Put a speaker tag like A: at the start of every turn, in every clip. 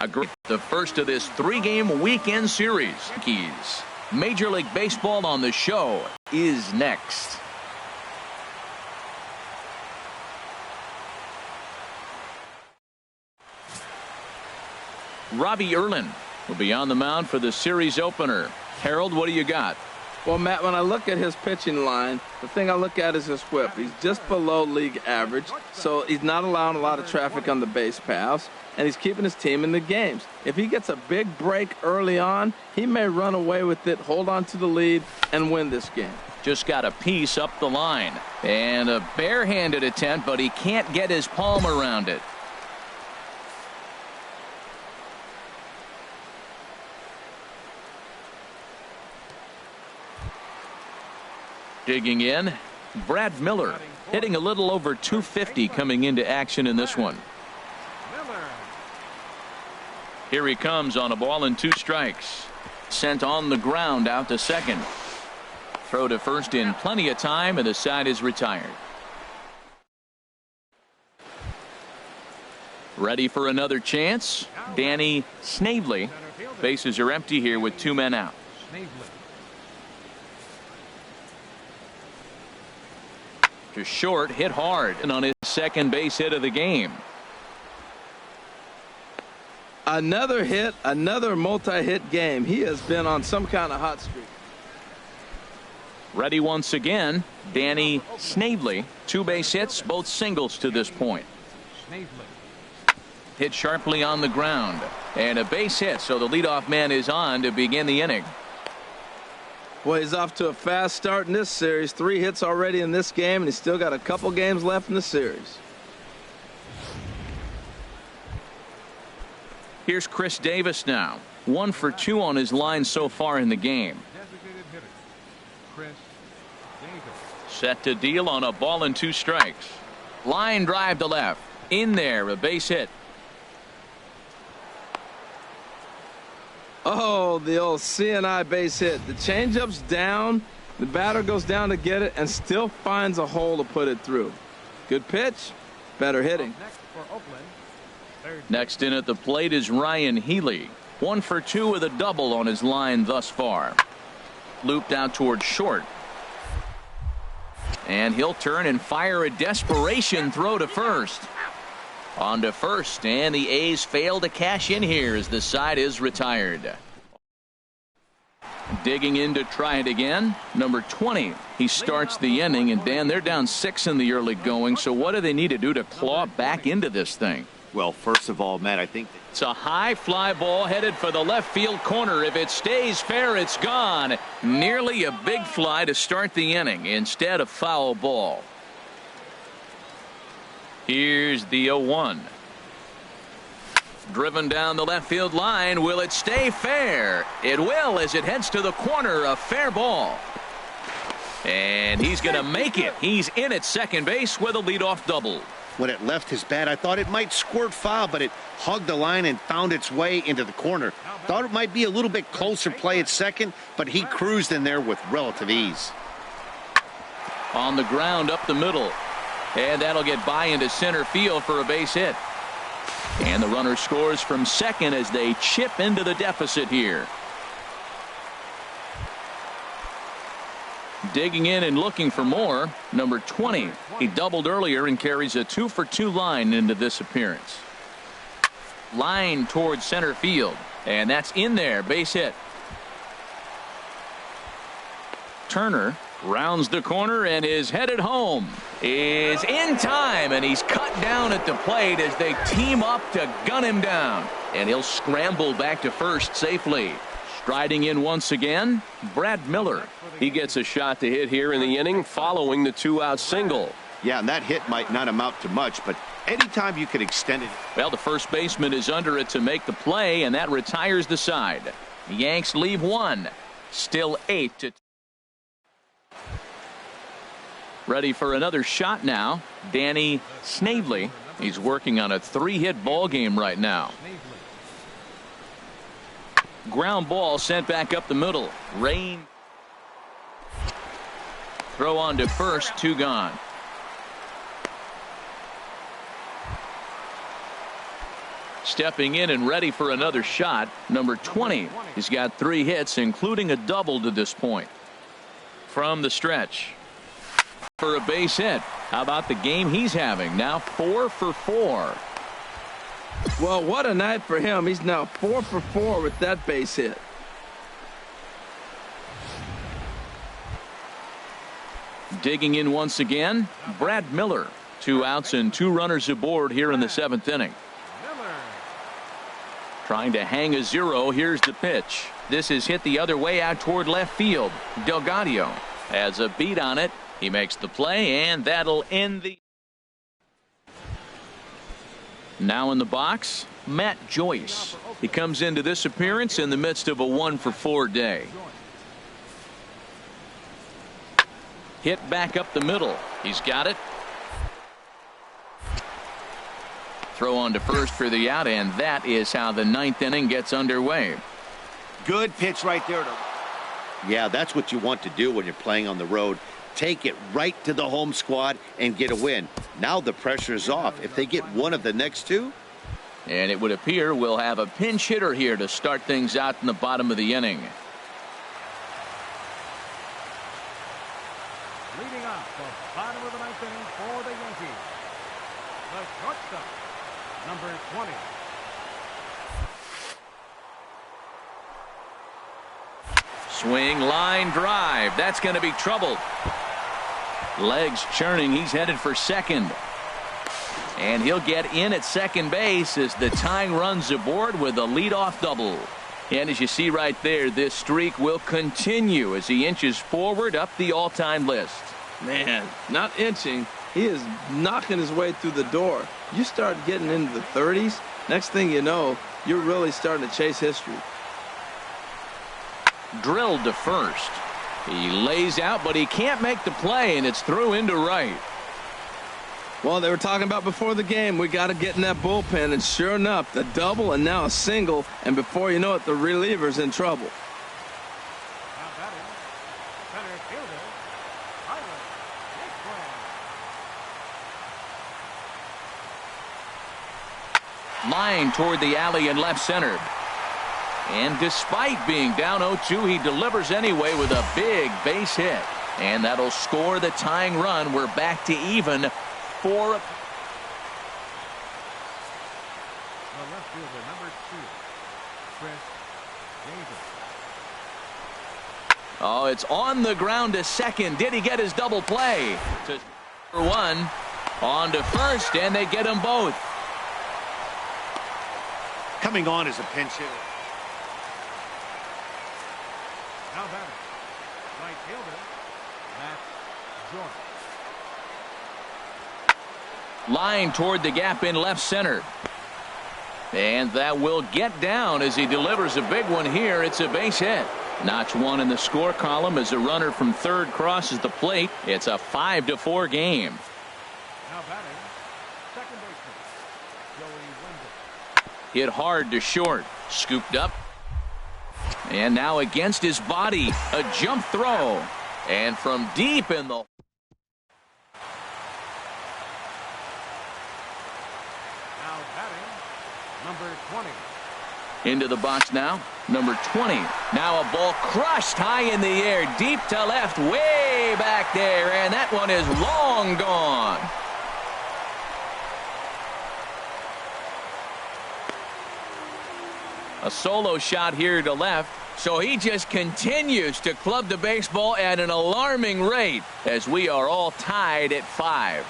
A: Agree. The first of this 3-game weekend series. Major League Baseball on the show is next. Robbie Erlin will be on the mound for the series opener. Harold, what do you got?
B: Well, Matt, when I look at his pitching line, the thing I look at is his whip. He's just below league average, so he's not allowing a lot of traffic on the base paths, and he's keeping his team in the games. If he gets a big break early on, he may run away with it, hold on to the lead, and win this game.
A: Just got a piece up the line. And a barehanded attempt, but he can't get his palm around it. Digging in, Brad Miller, hitting a little over 250 coming into action in this one. Here he comes on a ball and 2 strikes. Sent on the ground out to second. Throw to first in plenty of time, and the side is retired. Ready for another chance. Danny Snavely. Bases are empty here with 2 men out. To short, hit hard, and on his second base hit of the game.
B: Another hit, another multi-hit game. He has been on some kind of hot streak.
A: Ready once again, Danny Snavely. 2 base hits, both singles to this point. Hit sharply on the ground, and a base hit, so the leadoff man is on to begin the inning.
B: Well, he's off to a fast start in this series. 3 hits already in this game, and he's still got a couple games left in the series.
A: Here's Chris Davis now. 1 for 2 on his line so far in the game. Set to deal on a ball and 2 strikes. Line drive to left. In there, a base hit.
B: Oh, the old CNI base hit. The changeup's down. The batter goes down to get it and still finds a hole to put it through. Good pitch. Better hitting.
A: Next in at the plate is Ryan Healy. 1 for 2 with a double on his line thus far. Looped out towards short. And he'll turn and fire a desperation throw to first. On to first, and the A's fail to cash in here as the side is retired. Digging in to try it again, number 20. He starts the inning, and Dan, they're down 6 in the early going, so what do they need to do to claw back into this thing?
C: Well, first of all, Matt, I think
A: it's a high fly ball headed for the left field corner. If it stays fair, it's gone. Nearly a big fly to start the inning. Instead, a foul ball. Here's the 0-1. Driven down the left field line. Will it stay fair? It will, as it heads to the corner. A fair ball. And he's going to make it. He's in at second base with a leadoff double.
C: When it left his bat, I thought it might squirt foul, but it hugged the line and found its way into the corner. Thought it might be a little bit closer play at second, but he cruised in there with relative ease.
A: On the ground up the middle. And that'll get by into center field for a base hit. And the runner scores from second as they chip into the deficit here. Digging in and looking for more, number 20. He doubled earlier and carries a 2 for 2 line into this appearance. Line towards center field, and that's in there, base hit. Turner rounds the corner and is headed home. Is in time, and he's cut down at the plate as they team up to gun him down. And he'll scramble back to first safely. Striding in once again, Brad Miller. He gets a shot to hit here in the inning following the 2-out single.
C: Yeah, and that hit might not amount to much, but anytime you can extend it.
A: Well, the first baseman is under it to make the play, and that retires the side. The Yanks leave 1. Still 8-2. Ready for another shot now, Danny Snavely. He's working on a 3-hit ball game right now. Ground ball sent back up the middle. Rain. Throw on to first, 2 gone. Stepping in and ready for another shot, number 20. He's got 3 hits, including a double to this point. From the stretch for a base hit. How about the game he's having? Now 4 for 4.
B: Well, what a night for him. He's now 4 for 4 with that base hit.
A: Digging in once again, Brad Miller. 2 outs and 2 runners aboard here in the 7th inning. Trying to hang a 0. Here's the pitch. This is hit the other way out toward left field. Delgado has a beat on it. He makes the play, and that'll end the. Now in the box, Matt Joyce. He comes into this appearance in the midst of a 1 for 4 day. Hit back up the middle. He's got it. Throw on to first for the out, and that is how the 9th inning gets underway.
C: Good pitch right there. Yeah, that's what you want to do when you're playing on the road. Take it right to the home squad and get a win. Now the pressure is off. If they get one of the next 2.
A: And it would appear we'll have a pinch hitter here to start things out in the bottom of the inning.
D: Leading off the bottom of the 9th inning for the Yankees, the shortstop, number 20.
A: Swing, line drive. That's going to be trouble. Legs churning. He's headed for second. And he'll get in at second base as the tying runs aboard with a leadoff double. And as you see right there, this streak will continue as he inches forward up the all-time list.
B: Man, not inching. He is knocking his way through the door. You start getting into the 30s, next thing you know, you're really starting to chase history.
A: Drilled to first. He lays out, but he can't make the play, and it's through into right.
B: Well, they were talking about before the game, we got to get in that bullpen, and sure enough, the double and now a single, and before you know it, the reliever's in trouble.
D: Now batting, center fielder,
A: Line toward the alley in left center. And despite being down 0-2, he delivers anyway with a big base hit. And that'll score the tying run. We're back to even for.
D: The left fielder, number 2, Chris Davis.
A: Oh, it's on the ground to second. Did he get his double play? For 1. On to first, and they get them both.
C: Coming on as a pinch hitter.
D: Now batting, right fielder, Matt Joyce.
A: Line toward the gap in left center. And that will get down as he delivers a big one here. It's a base hit. Notch 1 in the score column as a runner from third crosses the plate. It's a 5-4 game.
D: Now batting, second baseman, Joey Wendell.
A: Hit hard to short. Scooped up. And now against his body, a jump throw. And from deep in the.
D: Now batting, number 20.
A: Into the box now, number 20. Now a ball crushed high in the air, deep to left, way back there, and that one is long gone. A solo shot here to left, so he just continues to club the baseball at an alarming rate as we are all tied at 5.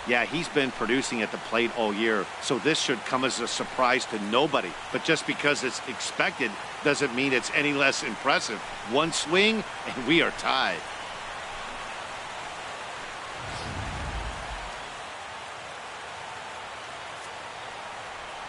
C: Yeah, he's been producing at the plate all year, so this should come as a surprise to nobody. But just because it's expected doesn't mean it's any less impressive. One swing, and we are tied.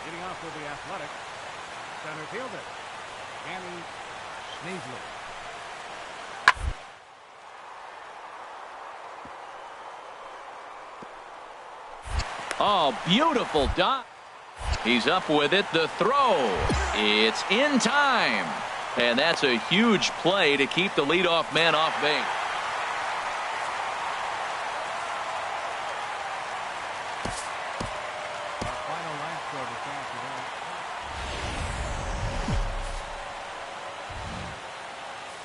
D: Getting off with the Athletic, center fielder, Danny Sneasley.
A: Oh, beautiful dot. He's up with it. The throw. It's in time. And that's a huge play to keep the leadoff man off base.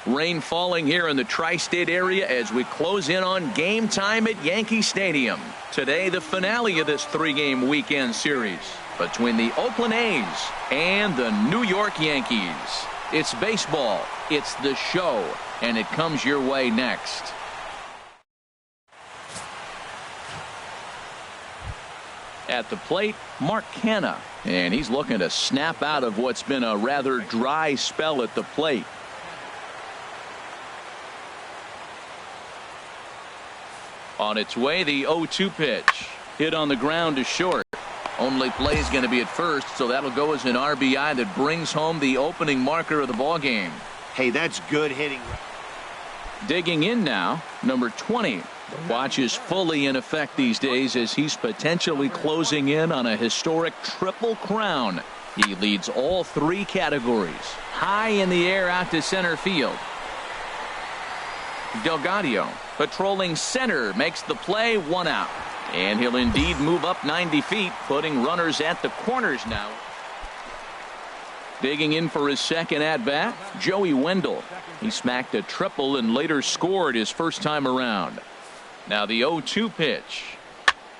A: Rain falling here in the tri-state area as we close in on game time at Yankee Stadium. Today, the finale of this three-game weekend series between the Oakland A's and the New York Yankees. It's baseball, it's the show, and it comes your way next. At the plate, Mark Canha, and he's looking to snap out of what's been a rather dry spell at the plate. On its way, the 0-2 pitch. Hit on the ground to short. Only play is going to be at first, so that'll go as an RBI that brings home the opening marker of the ballgame.
C: Hey, that's good hitting.
A: Digging in now, number 20. The watch is fully in effect these days as he's potentially closing in on a historic triple crown. He leads all three categories. High in the air out to center field. Delgado patrolling center makes the play, 1 out. And he'll indeed move up 90 feet, putting runners at the corners now. Digging in for his second at-bat, Joey Wendell. He smacked a triple and later scored his first time around. Now the 0-2 pitch.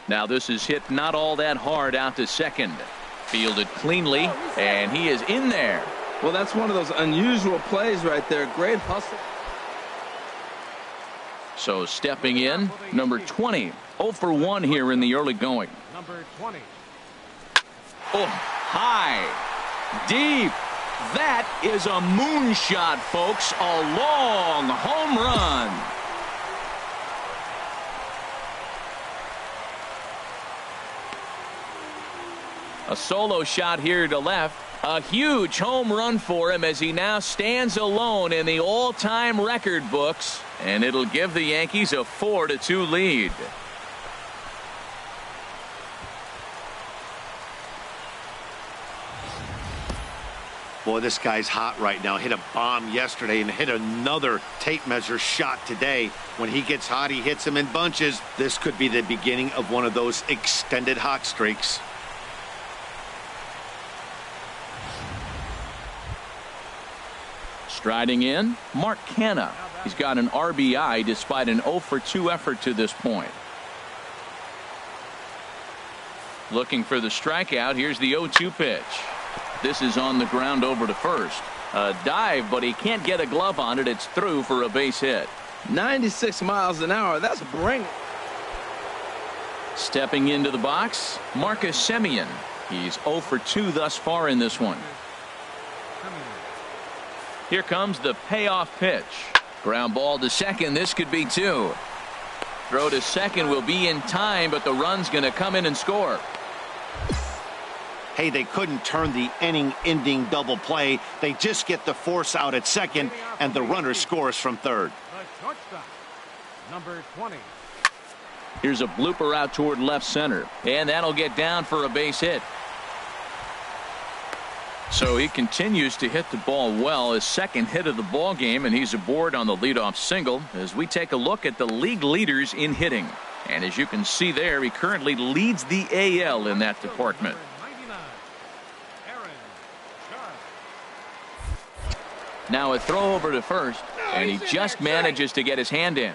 A: Now this is hit not all that hard out to second. Fielded cleanly, and he is in there.
B: Well, that's one of those unusual plays right there. Great hustle.
A: So stepping in, number 20. 0 for 1 here in the early going.
D: Number 20.
A: Oh, high, deep. That is a moonshot, folks. A long home run. A solo shot here to left. A huge home run for him as he now stands alone in the all-time record books. And it'll give the Yankees a 4-2 lead.
C: Boy, this guy's hot right now. Hit a bomb yesterday and hit another tape measure shot today. When he gets hot, he hits them in bunches. This could be the beginning of one of those extended hot streaks.
A: Striding in, Mark Canha. He's got an RBI despite an 0 for 2 effort to this point. Looking for the strikeout. Here's the 0-2 pitch. This is on the ground over to first. A dive, but he can't get a glove on it. It's through for a base hit.
B: 96 miles an hour. That's brilliant.
A: Stepping into the box, Marcus Semien. He's 0 for 2 thus far in this one. Here comes the payoff pitch. Ground ball to second. This could be 2. Throw to second will be in time, but the run's going to come in and score.
C: Hey, they couldn't turn the inning-ending double play. They just get the force out at second, and the runner scores from third.
D: The shortstop, number 20.
A: Here's a blooper out toward left center, and that'll get down for a base hit. So he continues to hit the ball well, his second hit of the ball game, and he's aboard on the leadoff single as we take a look at the league leaders in hitting. And as you can see there, he currently leads the AL in that department. Now a throw over to first, and he just manages to get his hand in.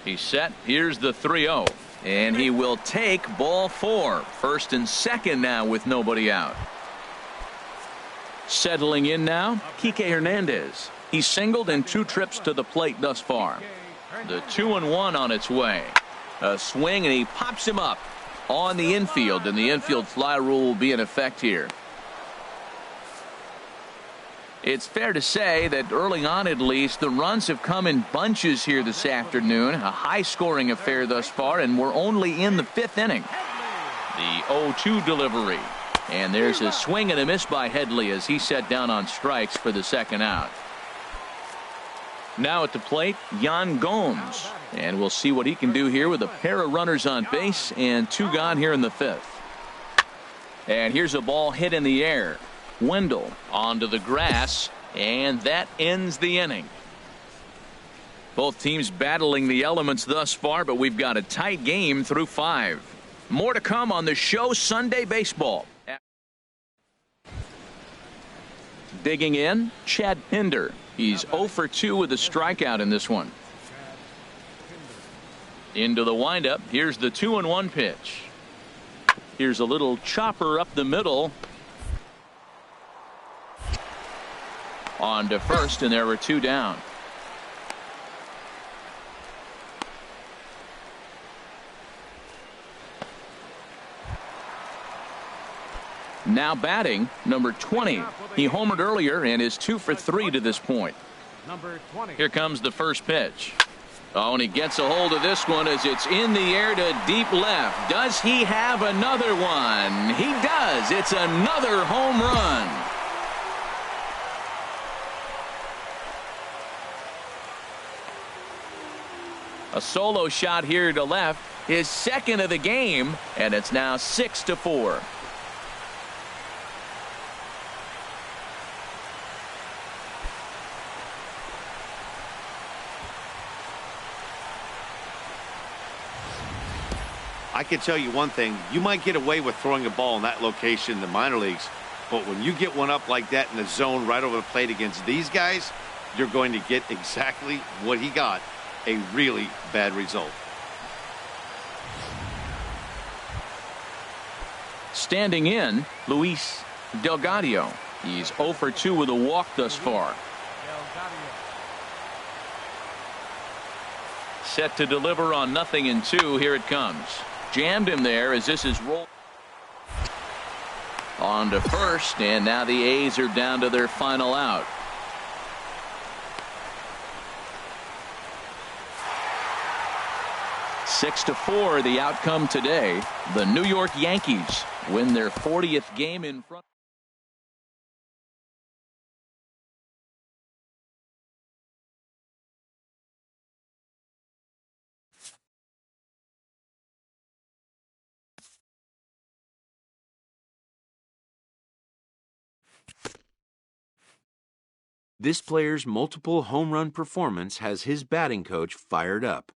A: He's set. Here's the 3-0. And he will take ball 4. First and second now with nobody out. Settling in now, Kike Hernandez. He's singled in 2 trips to the plate thus far. The 2-1 on its way. A swing, and he pops him up on the infield, and the infield fly rule will be in effect here. It's fair to say that early on, at least, the runs have come in bunches here this afternoon. A high-scoring affair thus far, and we're only in the 5th inning. The 0-2 delivery. And there's a swing and a miss by Headley as he set down on strikes for the second out. Now at the plate, Yan Gomes. And we'll see what he can do here with a pair of runners on base and 2 gone here in the 5th. And here's a ball hit in the air. Wendell onto the grass, and that ends the inning. Both teams battling the elements thus far, but we've got a tight game through 5. More to come on the show Sunday Baseball. Digging in, Chad Pinder. He's 0 for 2 with a strikeout in this one. Into the windup. Here's the 2-1 pitch. Here's a little chopper up the middle. On to first, and there were 2 down. Now batting, number 20. He homered earlier and is 2 for 3 to this point.
D: Number 20.
A: Here comes the first pitch. Oh, and he gets a hold of this one as it's in the air to deep left. Does he have another one? He does. It's another home run. A solo shot here to left, his second of the game, and it's now 6-4.
C: I can tell you one thing. You might get away with throwing a ball in that location in the minor leagues, but when you get one up like that in the zone right over the plate against these guys, you're going to get exactly what he got, a really bad result.
A: Standing in, Luis Delgado. He's 0 for 2 with a walk thus far. Set to deliver on 0-2. Here it comes. Jammed him there as this is rolled. On to first, and now the A's are down to their final out. Six to 4 the outcome today. The New York Yankees win their 40th game in front.
E: This player's multiple home run performance has his batting coach fired up.